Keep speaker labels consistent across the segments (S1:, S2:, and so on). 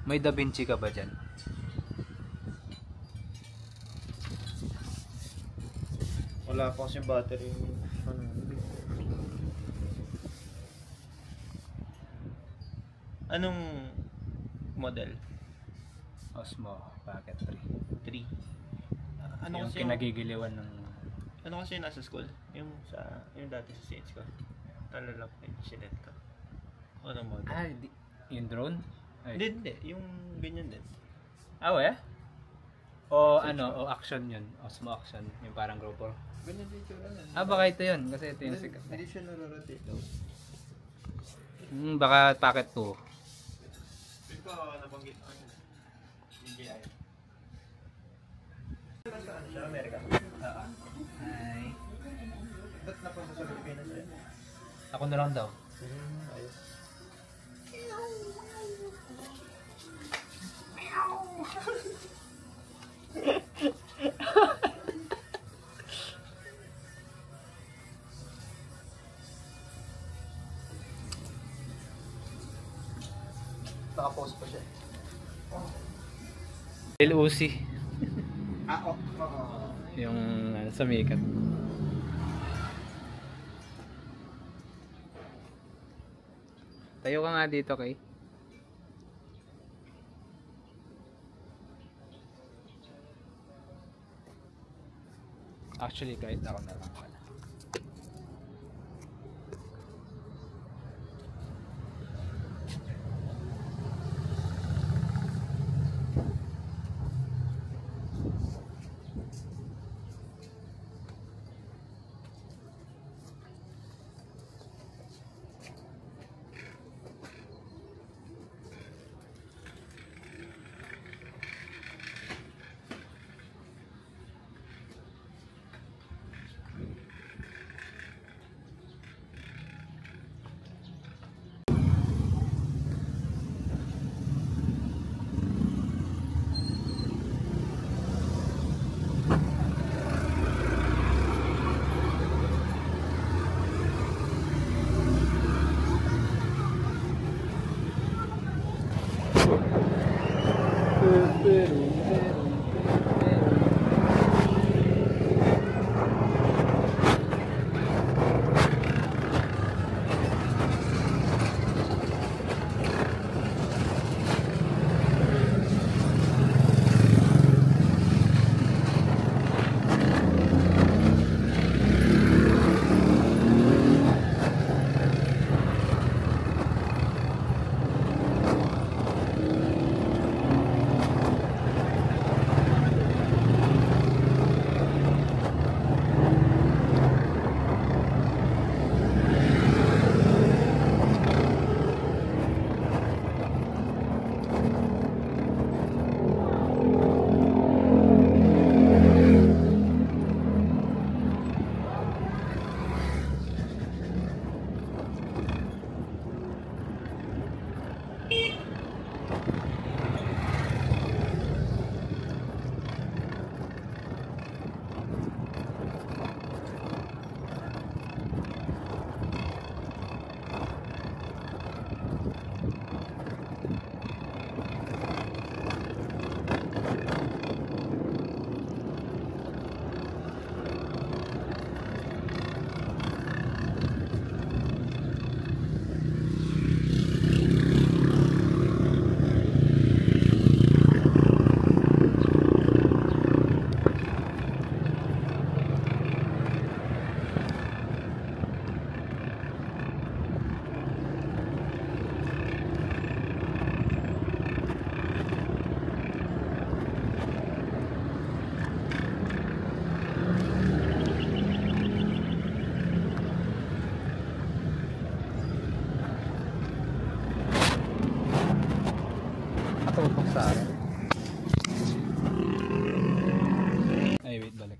S1: May Da Vinci ka ba dyan?
S2: Wala pa kasing battery. Ano? Anong model?
S1: Osmo Pocket 3.
S2: 3.
S1: Yung kinagigiliwan ng...
S2: Ano kasi yung nasa school? Yung dati sa CH ko. Talalak yung sinet ko. Anong model?
S1: Yung drone?
S2: Hindi. Yung ganyan din.
S1: Eh? O o action yun. Osmo action. Yung parang GoPro.
S2: Ganyan dito lang.
S1: Baka ito yun. Kasi ito yung sikat.
S2: Hindi siya nararotate daw.
S1: Baka Pocket 2.
S2: Hindi ko nabanggit ko yun. DJI. Saan siya? Amerika?
S1: Hi.
S2: Ba't napunta sa Pilipinas eh?
S1: Ako na lang daw.
S2: Ayos. Naka-post pa siya.
S1: Lil Uzi.
S2: Oo.
S1: Yung sumikat. Tayo ka nga dito, Kay. Actually, kahit ako na lang pala. Tutok sa akin. Ay, wait, balik.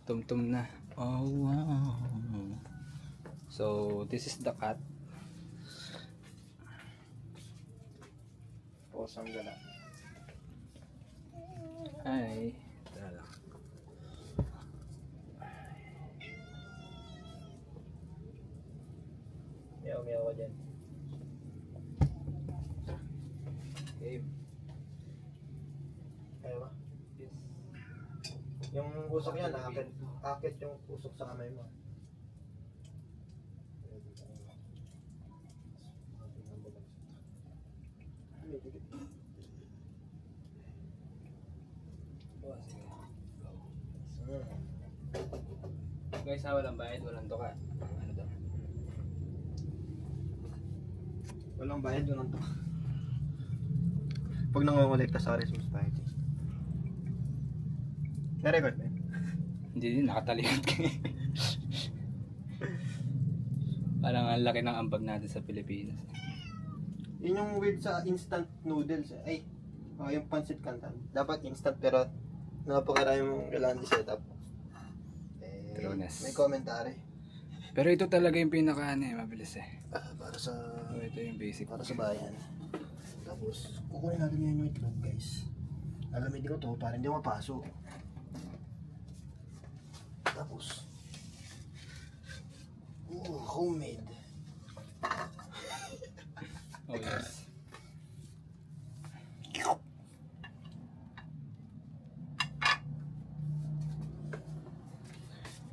S1: Tum-tum na. Oh, wow. So, this is the cat.
S2: Posang gala.
S1: Hi. Tara.
S2: Meow ka dyan.
S3: Yung usok yan, akit yung usok sa kamay mo.
S1: Guys, walang bayad, walang tuka. Ano daw?
S3: Walang bayad, walang to. Pag nangongolekta sa Charisma Society. Na-record ba yun?
S1: Hindi din, nakatalikod ka. Parang ang laki ng ambag natin sa Pilipinas.
S3: Yun yung weird sa instant noodles. Ay, yung pancit canton. Dapat instant pero napakarami mong kailangan i-set up.
S1: Trueness.
S3: May commentary.
S1: Pero ito talaga yung pinaka mabilis eh.
S3: Para sa...
S1: Ito yung basic.
S3: Para sa bayan. Tapos, kukunin natin ngayon yung itlog, guys. Alamidin ko to para hindi mapasok. Tapos, homemade.
S1: Oh yes.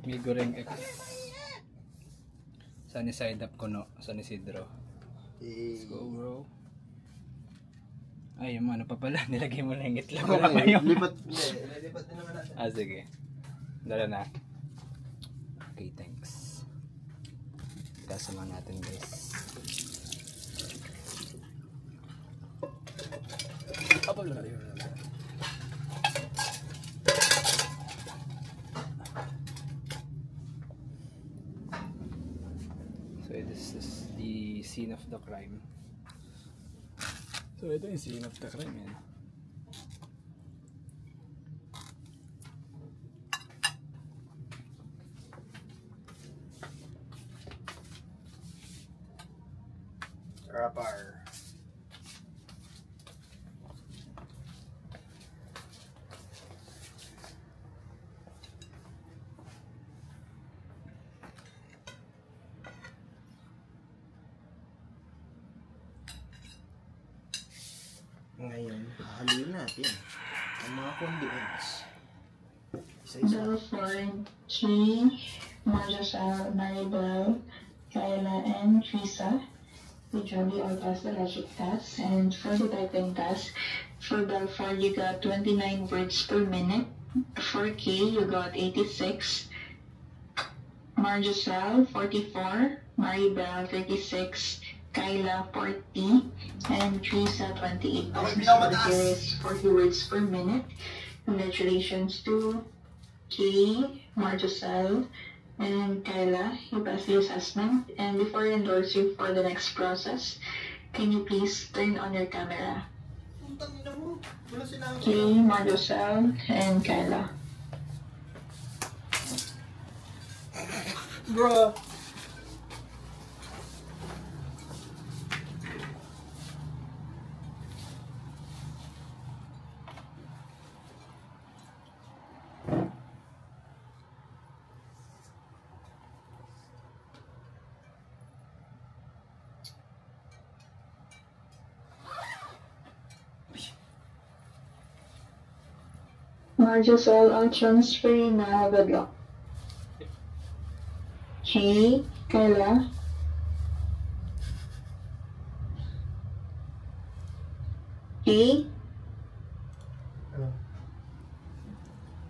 S1: May goreng X. Sunny side up ko no, San Isidro. Let's go bro. Ay, yung ano pa pala, nilagay mo na yung itlog. Wala pa yung...
S3: Lipat din naman natin.
S1: Sige. Dala na. Okay, thanks. Kasama natin guys. Apa lang yun? So this is the scene of the crime. So ito yung scene of the crime yan.
S3: Rapper. Ngayon, hahaluin natin ang mga condiments. Isa-isa.
S4: Belford, G, Marjasal, Maribel, Kayla, and Trisa. We jointly all passed the logic test, and for the typing test, for Belford you got 29 words per minute. For K you got 86. Marjasal 44, Maribel 36, Kayla 40, and Trisa 28. The is 40 words per minute. Congratulations to K, Marjasal, and Kayla. You passed the assessment. And before I endorse you for the next process, can you please turn on your camera? K, Marjasal, and Kayla.
S3: Bro.
S4: Marjasal, I'll transfer you now. Good luck. K, Kayla. K?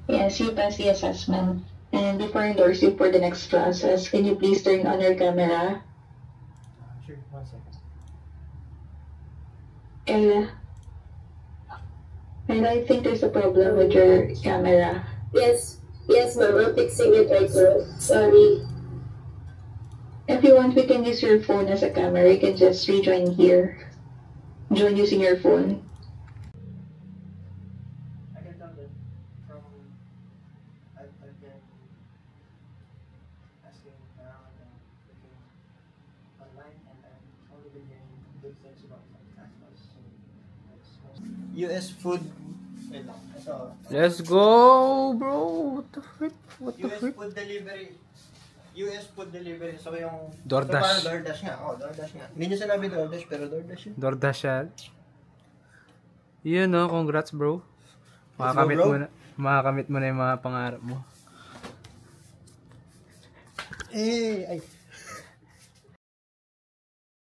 S4: Yes, you passed the assessment. And before I endorse you for the next process, can you please turn on your camera?
S3: Sure, 1 second.
S4: Kayla. And I think there's a problem with your camera.
S5: Yes, ma'am. I'm fixing it right now. Sorry.
S4: If you want, we can use your phone as a camera. You can just rejoin here. Join using your phone.
S3: I can tell that from I've been asking around and looking online, and I've only been hearing good things about Castles. So US food. Wait lang. Ito.
S1: Let's go, bro. What the frick? What the
S3: US
S1: frick?
S3: food delivery. US food delivery. So yung...
S1: DoorDash.
S3: So parang DoorDash nga. Oh, DoorDash nga. Hindi niya sinabi DoorDash, pero DoorDash yun.
S1: DoorDash yan. Yun no, congrats bro.
S3: Let's
S1: Makakamit
S3: go, bro.
S1: mo na. Makakamit mo na yung mga pangarap mo.
S3: Ay.